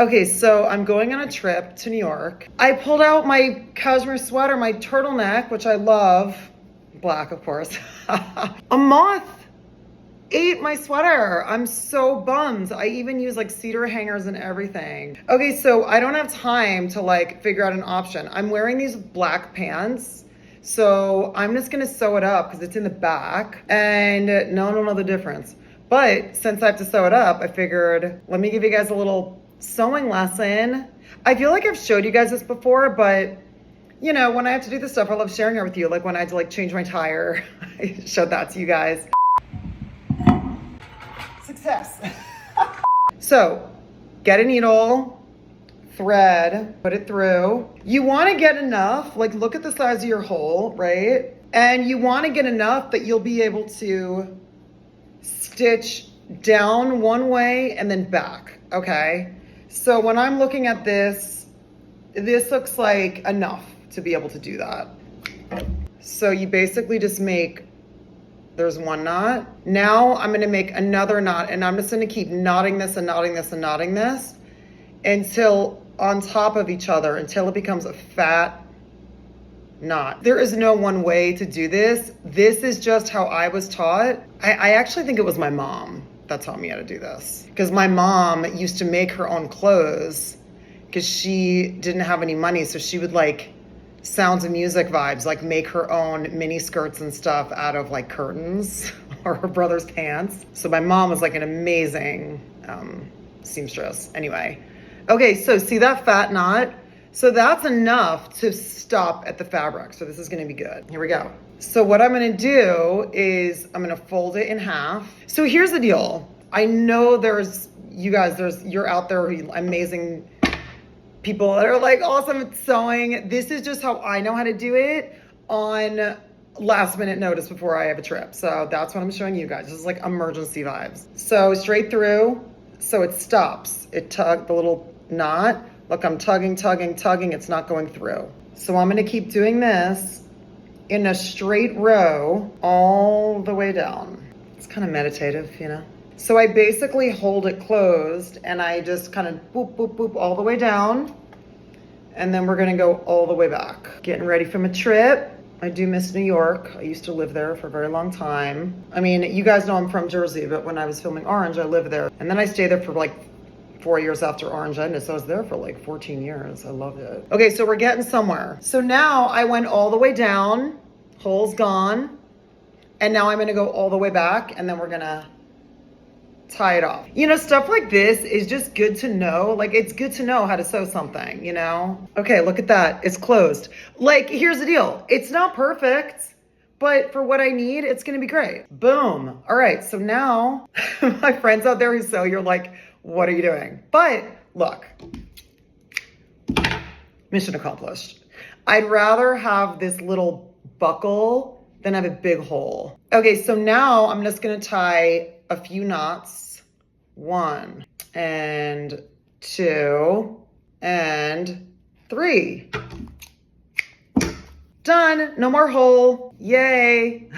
Okay, so I'm going on a trip to New York. I pulled out my cashmere sweater, my turtleneck, which I love. Black, of course. A moth ate my sweater. I'm so bummed. I even use like cedar hangers and everything. Okay, so I don't have time to like figure out an option. I'm wearing these black pants. So I'm just gonna sew it up because it's in the back and no one will know the difference. But since I have to sew it up, I figured, let me give you guys a little sewing lesson. I feel like I've showed you guys this before, but you know, when I have to do this stuff, I love sharing it with you. Like when I had to like change my tire, I showed that to you guys. Success. So get a needle, thread, put it through. You want to get enough, like look at the size of your hole, right? And you want to get enough that you'll be able to stitch down one way and then back, okay? So when I'm looking at this, this looks like enough to be able to do that. So you basically just make, there's one knot. Now I'm gonna make another knot and I'm just gonna keep knotting this and knotting this and knotting this until on top of each other, until it becomes a fat knot. There is no one way to do this. This is just how I was taught. I actually think it was my mom that taught me how to do this, because my mom used to make her own clothes because she didn't have any money. So she would like Sounds of Music vibes, like make her own mini skirts and stuff out of like curtains or her brother's pants. So my mom was like an amazing seamstress. Anyway, okay, so see that fat knot? So that's enough to stop at the fabric. So this is gonna be good. Here we go. So what I'm gonna do is I'm gonna fold it in half. So here's the deal. I know there's, you guys, you're out there amazing people that are like awesome at sewing. This is just how I know how to do it on last minute notice before I have a trip. So that's what I'm showing you guys. This is like emergency vibes. So straight through, so it stops. It tugged the little knot. Look, I'm tugging, tugging, tugging. It's not going through. So I'm gonna keep doing this in a straight row all the way down. It's kind of meditative, you know? So I basically hold it closed and I just kind of boop, boop, boop all the way down. And then we're gonna go all the way back. Getting ready for my trip. I do miss New York. I used to live there for a very long time. I mean, you guys know I'm from Jersey, but when I was filming Orange, I lived there. And then I stayed there for like 4 years after Orange ended. So I was there for like 14 years. I loved it. Okay, so we're getting somewhere. So now I went all the way down, hole's gone. And now I'm gonna go all the way back and then we're gonna tie it off. You know, stuff like this is just good to know. Like, it's good to know how to sew something, you know? Okay, look at that. It's closed. Like, here's the deal. It's not perfect, but for what I need, it's gonna be great. Boom. All right, so now, my friends out there who sew, you're like, what are you doing? But look, mission accomplished. I'd rather have this little buckle than have a big hole. Okay, so now I'm just gonna tie a few knots. 1 and 2 and 3. Done. No more hole. Yay.